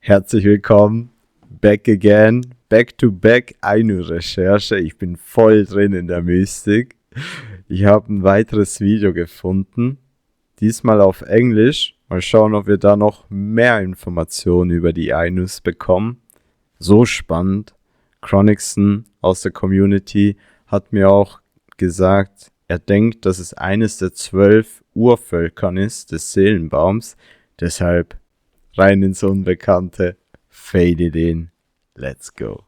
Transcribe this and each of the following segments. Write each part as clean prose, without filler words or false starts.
Herzlich willkommen, back again, back to back Ainu-Recherche. Ich bin voll drin in der Mystik. Ich habe ein weiteres Video gefunden, diesmal auf Englisch. Mal schauen, ob wir da noch mehr Informationen über die Ainus bekommen. So spannend. Chronicson aus der Community hat mir auch gesagt, er denkt, dass es eines der 12 Urvölkern ist, des Seelenbaums. Deshalb rein ins Unbekannte, fade it in, let's go.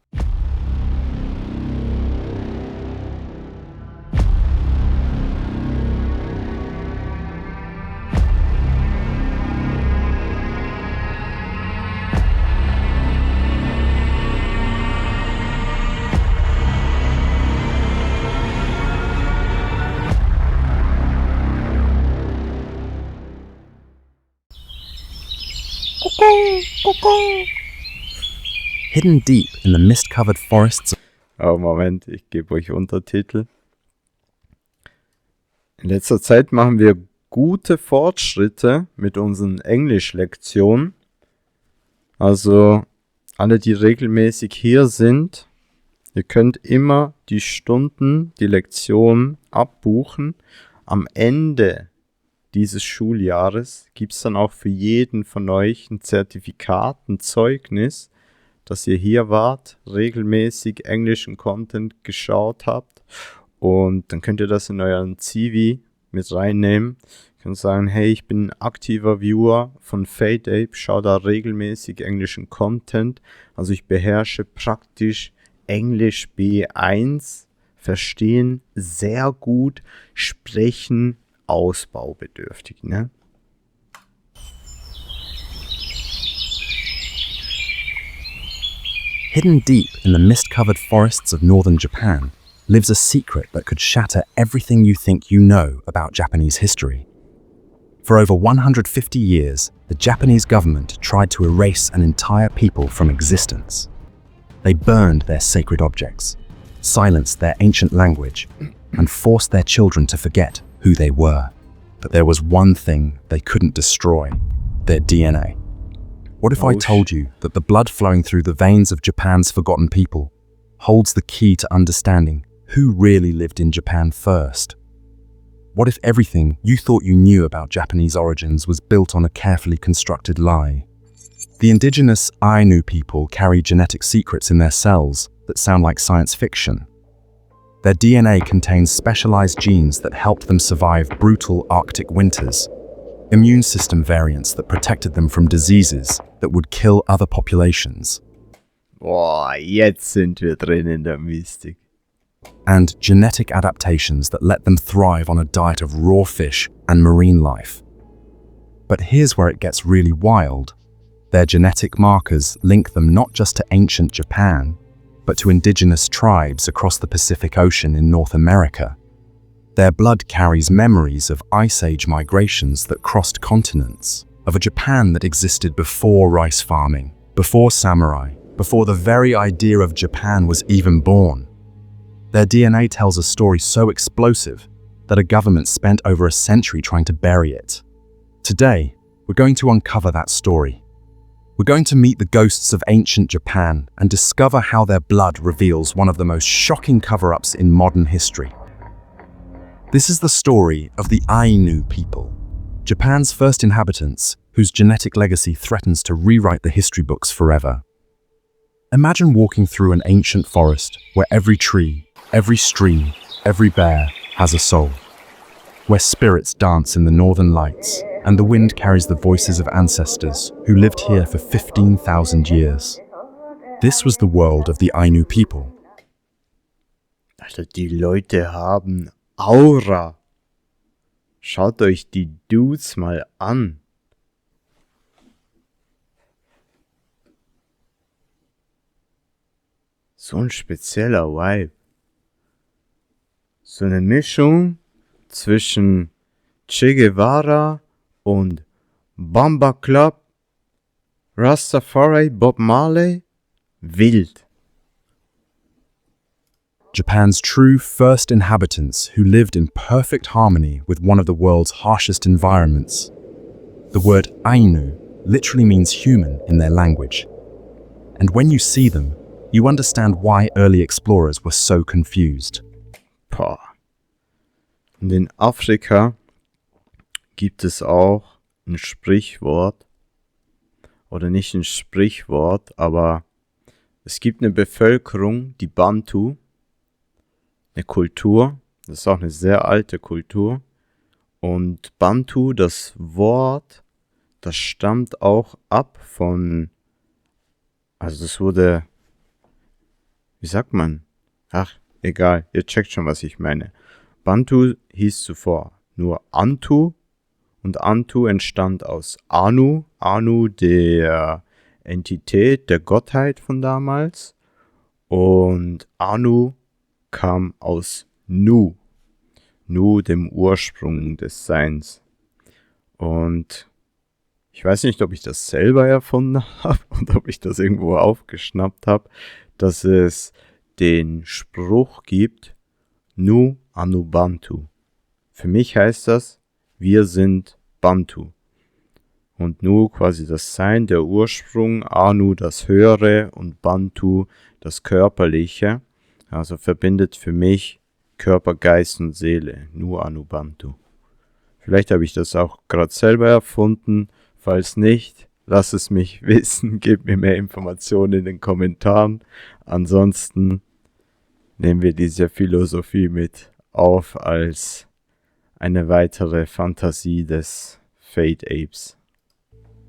Hidden deep in the mist-covered forests. Oh, Moment, ich gebe euch Untertitel. In letzter Zeit machen wir gute Fortschritte mit unseren Englisch-Lektionen. Also alle, die regelmäßig hier sind, ihr könnt immer die Stunden, die Lektionen abbuchen. Am Ende dieses Schuljahres gibt es dann auch für jeden von euch ein Zertifikat, ein Zeugnis, dass ihr hier wart, regelmäßig englischen Content geschaut habt, und dann könnt ihr das in euren CV mit reinnehmen. Ihr könnt sagen, hey, ich bin ein aktiver Viewer von Fade Ape, schaue da regelmäßig englischen Content, also ich beherrsche praktisch Englisch B1, verstehen sehr gut, sprechen ausbaubedürftig, ne? Hidden deep in the mist-covered forests of northern Japan lives a secret that could shatter everything you think you know about Japanese history. For over 150 years, the Japanese government tried to erase an entire people from existence. They burned their sacred objects, silenced their ancient language, and forced their children to forget who they were. But there was one thing they couldn't destroy: their DNA. What if I told you that the blood flowing through the veins of Japan's forgotten people holds the key to understanding who really lived in Japan first? What if everything you thought you knew about Japanese origins was built on a carefully constructed lie? The indigenous Ainu people carry genetic secrets in their cells that sound like science fiction. Their DNA contains specialized genes that helped them survive brutal Arctic winters, immune system variants that protected them from diseases that would kill other populations. Boah, jetzt sind wir drin in der Mystik. And genetic adaptations that let them thrive on a diet of raw fish and marine life. But here's where it gets really wild. Their genetic markers link them not just to ancient Japan, but to indigenous tribes across the Pacific Ocean in North America. Their blood carries memories of Ice Age migrations that crossed continents, of a Japan that existed before rice farming, before samurai, before the very idea of Japan was even born. Their DNA tells a story so explosive that a government spent over a century trying to bury it. Today, we're going to uncover that story. We're going to meet the ghosts of ancient Japan and discover how their blood reveals one of the most shocking cover-ups in modern history. This is the story of the Ainu people, Japan's first inhabitants whose genetic legacy threatens to rewrite the history books forever. Imagine walking through an ancient forest where every tree, every stream, every bear has a soul, where spirits dance in the northern lights and the wind carries the voices of ancestors who lived here for 15,000 years. This was the world of the Ainu people. Also die Leute haben Aura. Schaut euch die Dudes mal an. So ein spezieller Vibe. So eine Mischung zwischen Che Guevara und Bamba Club, Rastafari, Bob Marley, wild. Japan's true first inhabitants who lived in perfect harmony with one of the world's harshest environments. The word Ainu literally means human in their language. And when you see them, you understand why early explorers were so confused. Boah. Und in Afrika gibt es auch ein Sprichwort, oder nicht ein Sprichwort, aber es gibt eine Bevölkerung, die Bantu, eine Kultur, das ist auch eine sehr alte Kultur. Und Bantu, das Wort, das stammt auch ab von, also das wurde, wie sagt man? Ach, egal, ihr checkt schon, was ich meine. Bantu hieß zuvor nur Antu und Antu entstand aus Anu, Anu der Entität, der Gottheit von damals und Anu kam aus Nu, Nu dem Ursprung des Seins. Und ich weiß nicht, ob ich das selber erfunden habe und ob ich das irgendwo aufgeschnappt habe, dass es den Spruch gibt, Nu Anu Bantu. Für mich heißt das, wir sind Bantu. Und Nu quasi das Sein, der Ursprung, Anu das Höhere und Bantu das Körperliche. Also verbindet für mich Körper, Geist und Seele. Nu Anu Bantu. Vielleicht habe ich das auch gerade selber erfunden. Falls nicht, lass es mich wissen. Gebt mir mehr Informationen in den Kommentaren. Ansonsten nehmen wir diese Philosophie mit auf als eine weitere Fantasie des Fate Apes.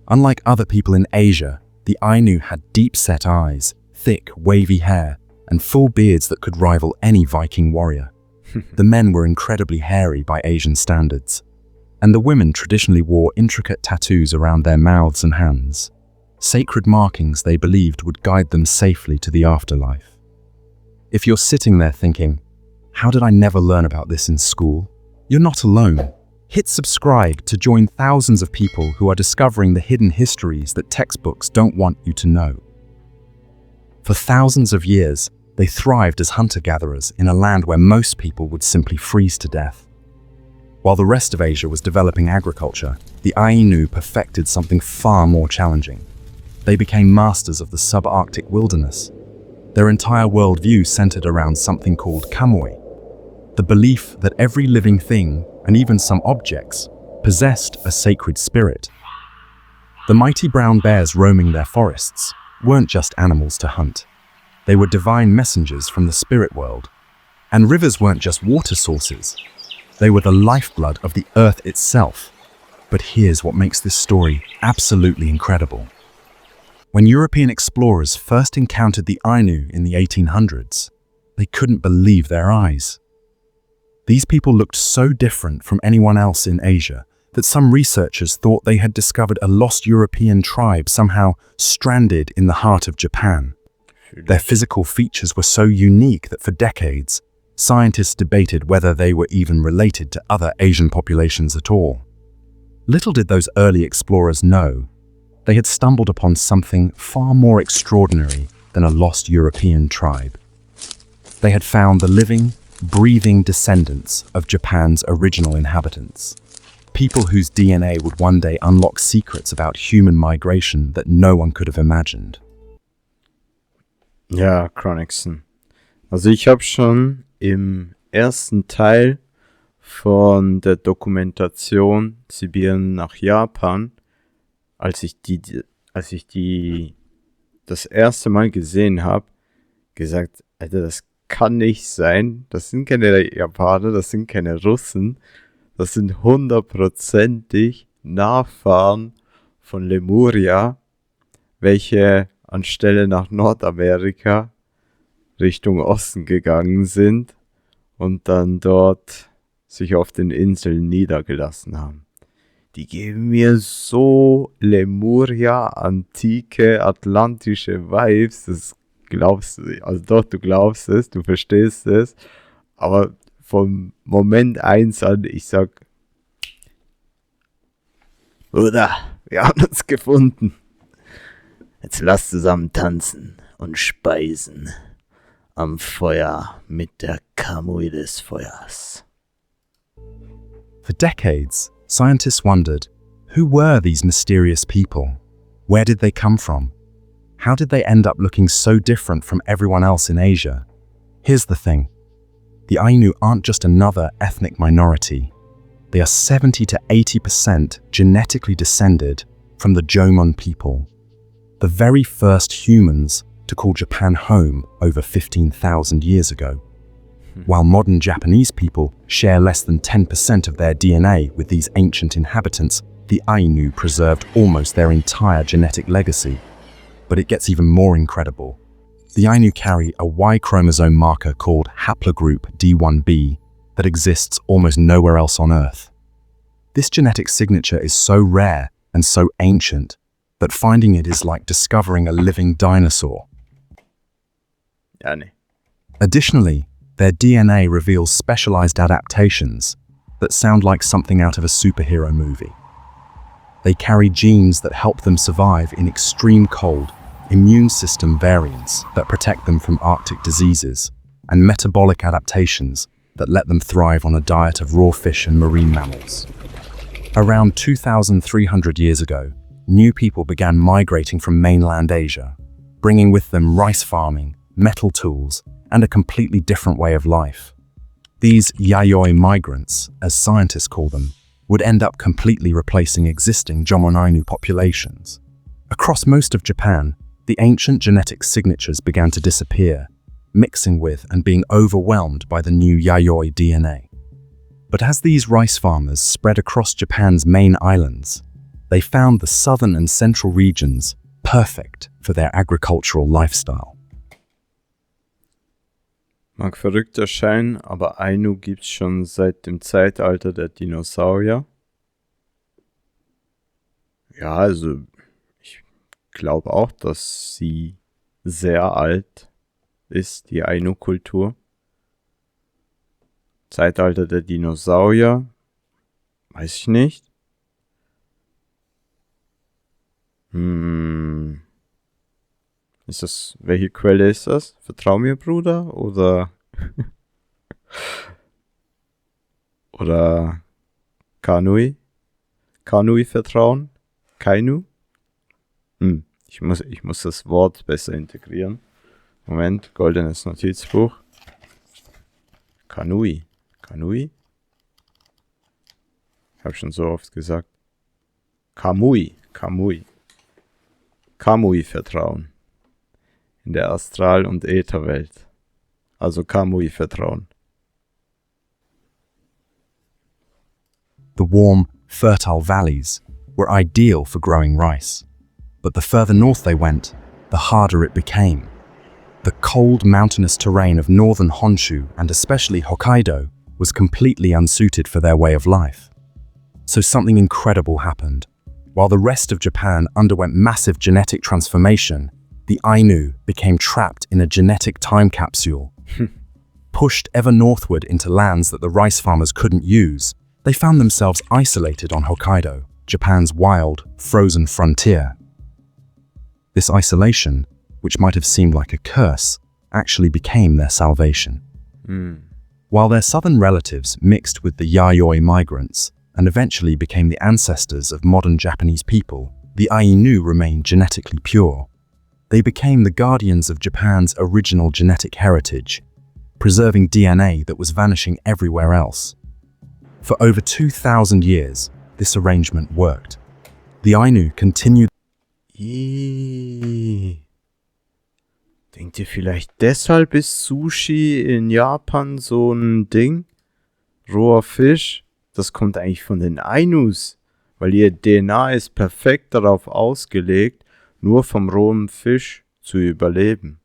Unlike other people in Asia, the Ainu had deep-set eyes, thick, wavy hair, and full beards that could rival any Viking warrior. The men were incredibly hairy by Asian standards, and the women traditionally wore intricate tattoos around their mouths and hands, sacred markings they believed would guide them safely to the afterlife. If you're sitting there thinking, how did I never learn about this in school? You're not alone. Hit subscribe to join thousands of people who are discovering the hidden histories that textbooks don't want you to know. For thousands of years, they thrived as hunter-gatherers in a land where most people would simply freeze to death. While the rest of Asia was developing agriculture, the Ainu perfected something far more challenging. They became masters of the subarctic wilderness. Their entire worldview centered around something called kamoi, the belief that every living thing, and even some objects, possessed a sacred spirit. The mighty brown bears roaming their forests weren't just animals to hunt. They were divine messengers from the spirit world. And rivers weren't just water sources. They were the lifeblood of the earth itself. But here's what makes this story absolutely incredible. When European explorers first encountered the Ainu in the 1800s, they couldn't believe their eyes. These people looked so different from anyone else in Asia that some researchers thought they had discovered a lost European tribe somehow stranded in the heart of Japan. Their physical features were so unique that for decades, scientists debated whether they were even related to other Asian populations at all. Little did those early explorers know, they had stumbled upon something far more extraordinary than a lost European tribe. They had found the living, breathing descendants of Japan's original inhabitants. People whose DNA would one day unlock secrets about human migration that no one could have imagined. Ja, Chronixon. Also ich habe schon im ersten Teil von der Dokumentation Sibirien nach Japan, als ich die das erste Mal gesehen habe, gesagt, Alter, das kann nicht sein. Das sind keine Japaner, das sind keine Russen. Das sind 100%ig Nachfahren von Lemuria, welche anstelle nach Nordamerika Richtung Osten gegangen sind und dann dort sich auf den Inseln niedergelassen haben. Die geben mir so Lemuria, antike, atlantische Vibes, das glaubst du, also doch, du glaubst es, du verstehst es, aber vom Moment 1 an, ich sag, Bruder, wir haben uns gefunden. Jetzt lass zusammen tanzen und speisen am Feuer mit der Kamui des Feuers. For decades, scientists wondered, who were these mysterious people Where did they come from? How did they end up looking so different from everyone else in Asia? Here's the thing. The Ainu aren't just another ethnic minority. They are 70 to 80% genetically descended from the Jomon people, the very first humans to call Japan home over 15,000 years ago. While modern Japanese people share less than 10% of their DNA with these ancient inhabitants, the Ainu preserved almost their entire genetic legacy. But it gets even more incredible. The Ainu carry a Y chromosome marker called haplogroup D1b that exists almost nowhere else on Earth. This genetic signature is so rare and so ancient that finding it is like discovering a living dinosaur. Ja, nee. Additionally, their DNA reveals specialized adaptations that sound like something out of a superhero movie. They carry genes that help them survive in extreme cold, immune system variants that protect them from Arctic diseases, and metabolic adaptations that let them thrive on a diet of raw fish and marine mammals. Around 2,300 years ago, new people began migrating from mainland Asia, bringing with them rice farming, metal tools, and a completely different way of life. These Yayoi migrants, as scientists call them, would end up completely replacing existing Jomon Ainu populations. Across most of Japan, the ancient genetic signatures began to disappear, mixing with and being overwhelmed by the new Yayoi DNA. But as these rice farmers spread across Japan's main islands, they found the southern and central regions perfect for their agricultural lifestyle. Mag verrückt erscheinen, aber Ainu gibt's schon seit dem Zeitalter der Dinosaurier. Ja, also ich glaube auch, dass sie sehr alt ist, die Ainu-Kultur. Zeitalter der Dinosaurier, weiß ich nicht. Welche Quelle ist das? Vertrau mir, Bruder? Oder Kanui? Kanui vertrauen? Kainu? Ich muss das Wort besser integrieren. Moment, goldenes Notizbuch. Kanui. Kanui? Ich habe schon so oft gesagt. Kamui. Kamui. Kamui vertrauen. In der Astral- und Ätherwelt. Also Kamui vertrauen. The warm, fertile valleys were ideal for growing rice. But the further north they went, the harder it became. The cold, mountainous terrain of northern Honshu and especially Hokkaido was completely unsuited for their way of life. So something incredible happened. While the rest of Japan underwent massive genetic transformation, the Ainu became trapped in a genetic time capsule. Pushed ever northward into lands that the rice farmers couldn't use, they found themselves isolated on Hokkaido, Japan's wild, frozen frontier. This isolation, which might have seemed like a curse, actually became their salvation. While their southern relatives mixed with the Yayoi migrants and eventually became the ancestors of modern Japanese people, the Ainu remained genetically pure. They became the guardians of Japan's original genetic heritage, preserving DNA that was vanishing everywhere else. For over 2,000 years, this arrangement worked. The Ainu continued. Denkt ihr vielleicht deshalb ist Sushi in Japan so ein Ding? Roher Fisch? Das kommt eigentlich von den Ainus, weil ihr DNA ist perfekt darauf ausgelegt, nur vom rohen Fisch zu überleben.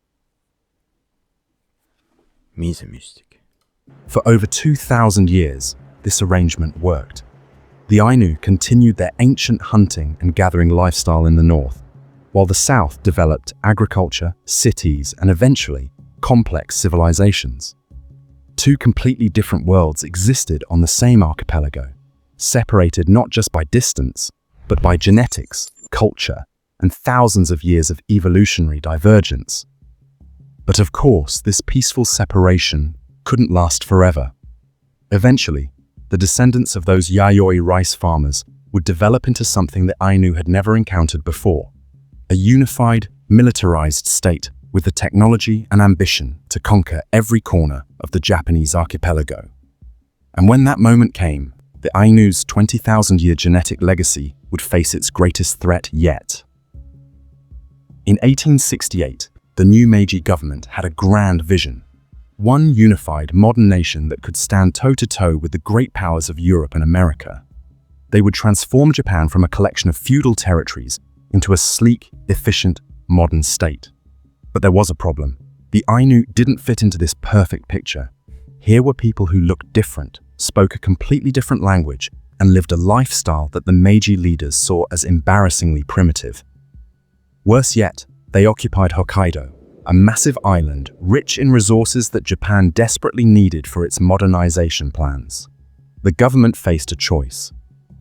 Miese Mystik. For over 2,000 years, this arrangement worked. The Ainu continued their ancient hunting and gathering lifestyle in the north, while the south developed agriculture, cities, and eventually complex civilizations. Two completely different worlds existed on the same archipelago, separated not just by distance, but by genetics, culture, and thousands of years of evolutionary divergence. But of course, this peaceful separation couldn't last forever. Eventually, the descendants of those Yayoi rice farmers would develop into something the Ainu had never encountered before, a unified, militarized state with the technology and ambition to conquer every corner of the Japanese archipelago. And when that moment came, the Ainu's 20,000-year genetic legacy would face its greatest threat yet. In 1868, the new Meiji government had a grand vision. One unified, modern nation that could stand toe-to-toe with the great powers of Europe and America. They would transform Japan from a collection of feudal territories into a sleek, efficient, modern state. But there was a problem. The Ainu didn't fit into this perfect picture. Here were people who looked different, spoke a completely different language, and lived a lifestyle that the Meiji leaders saw as embarrassingly primitive. Worse yet, they occupied Hokkaido, a massive island rich in resources that Japan desperately needed for its modernization plans. The government faced a choice: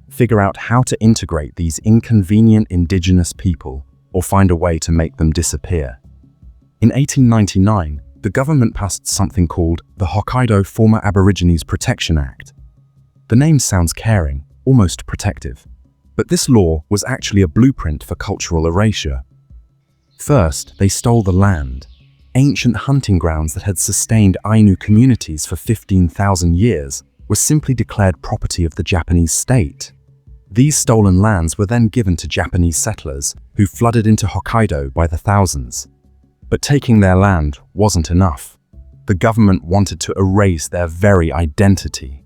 figure out how to integrate these inconvenient indigenous people or find a way to make them disappear. In 1899, the government passed something called the Hokkaido Former Aborigines Protection Act. The name sounds caring, almost protective, but this law was actually a blueprint for cultural erasure. First, they stole the land. Ancient hunting grounds that had sustained Ainu communities for 15,000 years were simply declared property of the Japanese state. These stolen lands were then given to Japanese settlers who flooded into Hokkaido by the thousands. But taking their land wasn't enough. The government wanted to erase their very identity.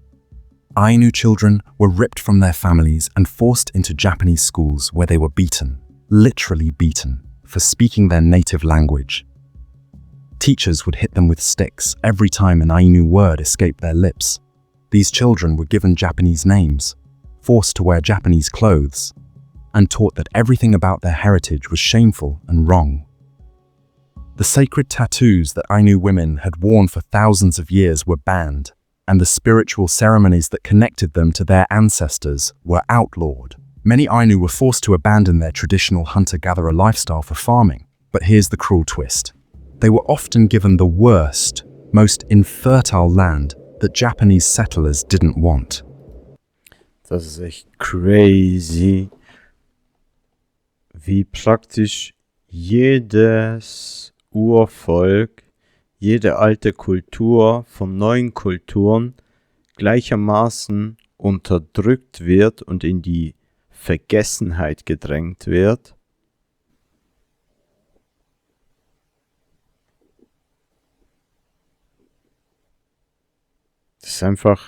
Ainu children were ripped from their families and forced into Japanese schools where they were beaten, literally beaten, for speaking their native language. Teachers would hit them with sticks every time an Ainu word escaped their lips. These children were given Japanese names, forced to wear Japanese clothes, and taught that everything about their heritage was shameful and wrong. The sacred tattoos that Ainu women had worn for thousands of years were banned, and the spiritual ceremonies that connected them to their ancestors were outlawed. Many Ainu were forced to abandon their traditional hunter-gatherer lifestyle for farming. But here's the cruel twist. They were often given the worst, most infertile land that Japanese settlers didn't want. Das ist echt crazy, wie praktisch jedes Urvolk, jede alte Kultur von neuen Kulturen gleichermaßen unterdrückt wird und in die Vergessenheit gedrängt wird. Das ist einfach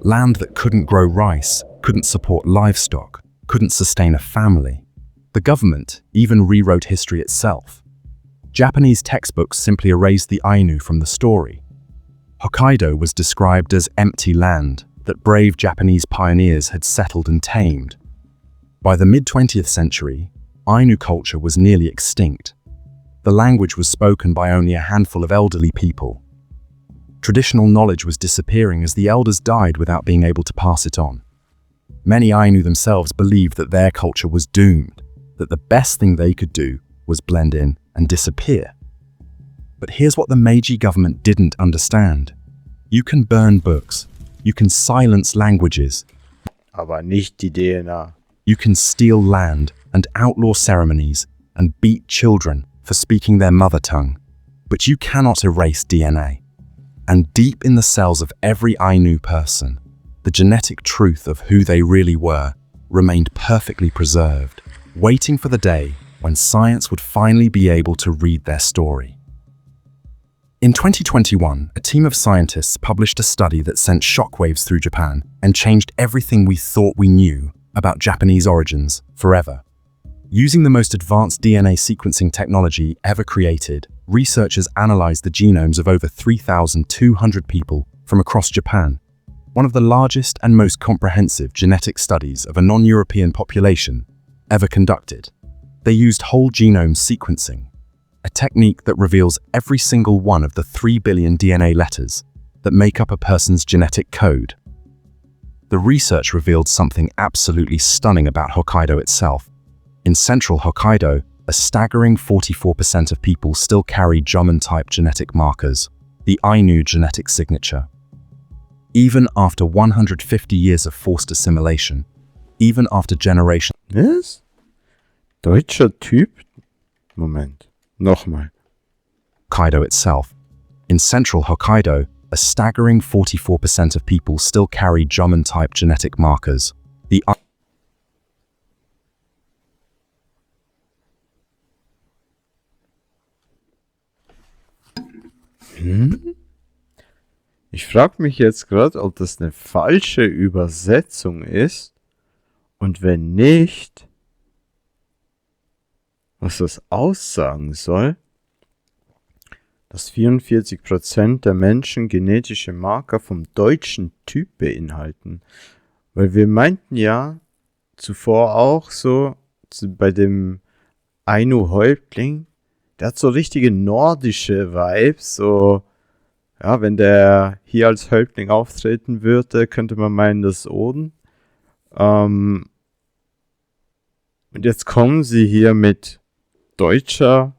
Land that couldn't grow rice, couldn't support livestock, couldn't sustain a family. The government even rewrote history itself. Japanese textbooks simply erased the Ainu from the story. Hokkaido was described as empty land that brave Japanese pioneers had settled and tamed. By the mid-20th century, Ainu culture was nearly extinct. The language was spoken by only a handful of elderly people. Traditional knowledge was disappearing as the elders died without being able to pass it on. Many Ainu themselves believed that their culture was doomed, that the best thing they could do was blend in and disappear. But here's what the Meiji government didn't understand. You can burn books, you can silence languages, aber nicht die DNA. You can steal land and outlaw ceremonies and beat children for speaking their mother tongue, but you cannot erase DNA. And deep in the cells of every Ainu person, the genetic truth of who they really were remained perfectly preserved, waiting for the day when science would finally be able to read their story. In 2021, a team of scientists published a study that sent shockwaves through Japan and changed everything we thought we knew about Japanese origins forever. Using the most advanced DNA sequencing technology ever created, researchers analyzed the genomes of over 3,200 people from across Japan, one of the largest and most comprehensive genetic studies of a non-European population ever conducted. They used whole genome sequencing, a technique that reveals every single one of the 3 billion DNA letters that make up a person's genetic code. The research revealed something absolutely stunning about Hokkaido itself. In central Hokkaido, a staggering 44% of people still carry Jomon-type genetic markers, the Ainu genetic signature. Even after 150 years of forced assimilation, even after generations. Was? Deutscher Typ? Moment. Nochmal. Hokkaido itself. In central Hokkaido, a staggering 44% of people still carry Jomon-type genetic markers, the Ich frage mich jetzt gerade, ob das eine falsche Übersetzung ist und wenn nicht, was das aussagen soll, dass 44% der Menschen genetische Marker vom deutschen Typ beinhalten. Weil wir meinten ja zuvor auch so, bei dem Ainu-Häuptling, der hat so richtige nordische Vibes, so, ja, wenn der hier als Häuptling auftreten würde, könnte man meinen, das ist Oden. Und jetzt kommen sie hier mit deutscher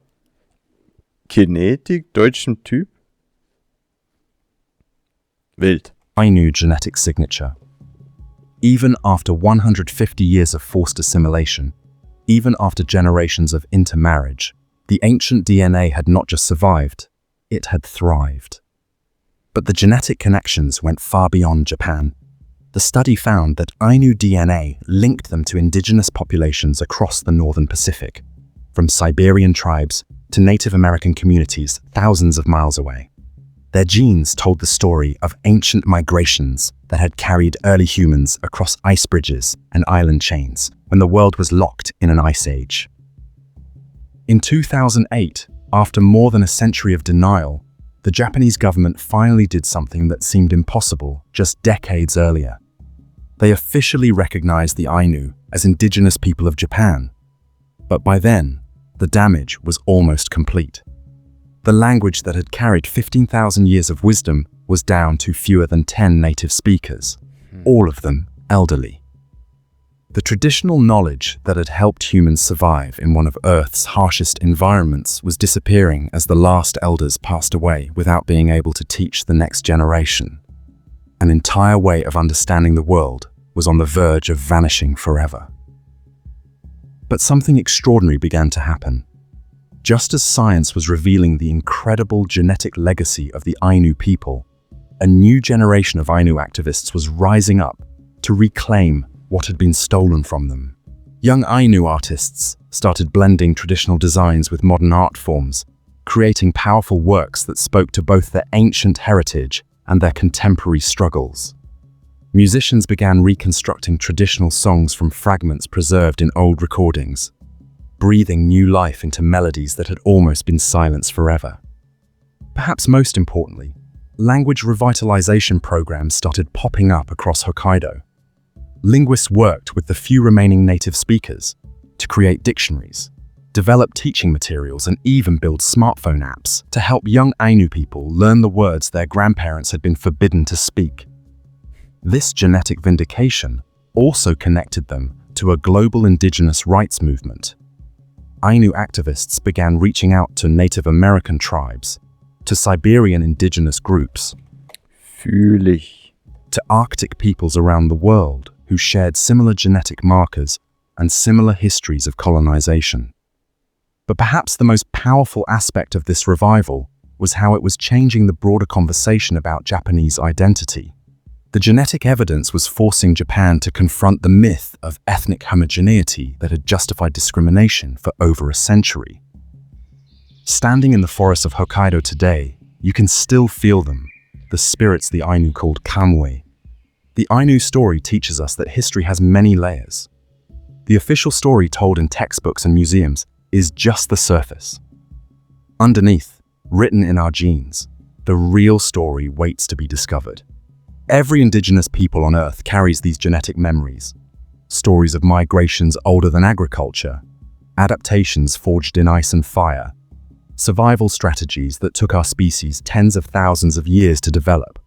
Genetik, deutschem Typ. Wild. Ainu genetic signature. Even after 150 years of forced assimilation, even after generations of intermarriage, the ancient DNA had not just survived, it had thrived. But the genetic connections went far beyond Japan. The study found that Ainu DNA linked them to indigenous populations across the northern Pacific, from Siberian tribes to Native American communities thousands of miles away. Their genes told the story of ancient migrations that had carried early humans across ice bridges and island chains when the world was locked in an ice age. In 2008, after more than a century of denial, the Japanese government finally did something that seemed impossible just decades earlier. They officially recognized the Ainu as indigenous people of Japan. But by then, the damage was almost complete. The language that had carried 15,000 years of wisdom was down to fewer than 10 native speakers, all of them elderly. The traditional knowledge that had helped humans survive in one of Earth's harshest environments was disappearing as the last elders passed away without being able to teach the next generation. An entire way of understanding the world was on the verge of vanishing forever. But something extraordinary began to happen. Just as science was revealing the incredible genetic legacy of the Ainu people, a new generation of Ainu activists was rising up to reclaim what had been stolen from them. Young Ainu artists started blending traditional designs with modern art forms, creating powerful works that spoke to both their ancient heritage and their contemporary struggles. Musicians began reconstructing traditional songs from fragments preserved in old recordings, breathing new life into melodies that had almost been silenced forever. Perhaps most importantly, language revitalization programs started popping up across Hokkaido. Linguists worked with the few remaining native speakers to create dictionaries, develop teaching materials, and even build smartphone apps to help young Ainu people learn the words their grandparents had been forbidden to speak. This genetic vindication also connected them to a global indigenous rights movement. Ainu activists began reaching out to Native American tribes, to Siberian indigenous groups, Fühl ich. to Arctic peoples around the world who shared similar genetic markers and similar histories of colonization. But perhaps the most powerful aspect of this revival was how it was changing the broader conversation about Japanese identity. The genetic evidence was forcing Japan to confront the myth of ethnic homogeneity that had justified discrimination for over a century. Standing in the forests of Hokkaido today, you can still feel them, the spirits the Ainu called kamui. The Ainu story teaches us that history has many layers. The official story told in textbooks and museums is just the surface. Underneath, written in our genes, the real story waits to be discovered. Every indigenous people on Earth carries these genetic memories. Stories of migrations older than agriculture, adaptations forged in ice and fire, survival strategies that took our species tens of thousands of years to develop.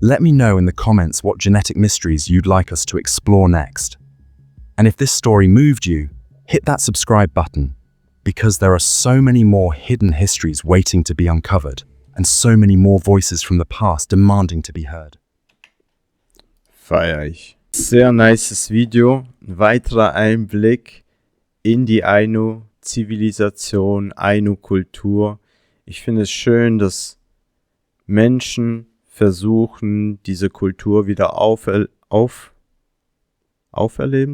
Let me know in the comments what genetic mysteries you'd like us to explore next. And if this story moved you, hit that subscribe button, because there are so many more hidden histories waiting to be uncovered, and so many more voices from the past demanding to be heard. Feier ich. Sehr nices Video. Ein weiterer Einblick in die Ainu-Zivilisation, Ainu-Kultur. Ich finde es schön, dass Menschen versuchen, diese Kultur wieder auferleben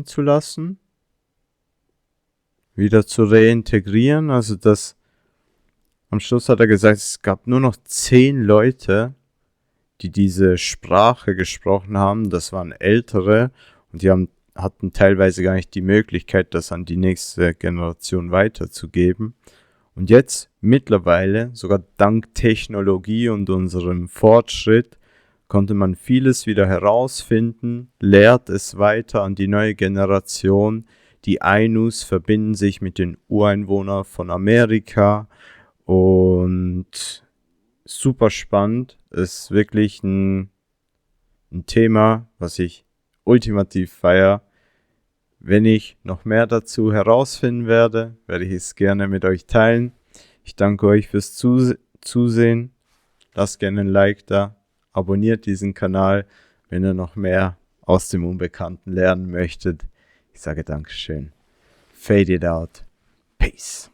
zu lassen, wieder zu reintegrieren. Also das, am Schluss hat er gesagt, es gab nur noch 10 Leute, die diese Sprache gesprochen haben. Das waren Ältere und die hatten teilweise gar nicht die Möglichkeit, das an die nächste Generation weiterzugeben. Und jetzt mittlerweile, sogar dank Technologie und unserem Fortschritt, konnte man vieles wieder herausfinden, lehrt es weiter an die neue Generation. Die Ainus verbinden sich mit den Ureinwohnern von Amerika und super spannend. Ist wirklich ein Thema, was ich ultimativ feiere. Wenn ich noch mehr dazu herausfinden werde, werde ich es gerne mit euch teilen. Ich danke euch fürs Zusehen. Lasst gerne ein Like da. Abonniert diesen Kanal, wenn ihr noch mehr aus dem Unbekannten lernen möchtet. Ich sage Dankeschön. Fade it out. Peace.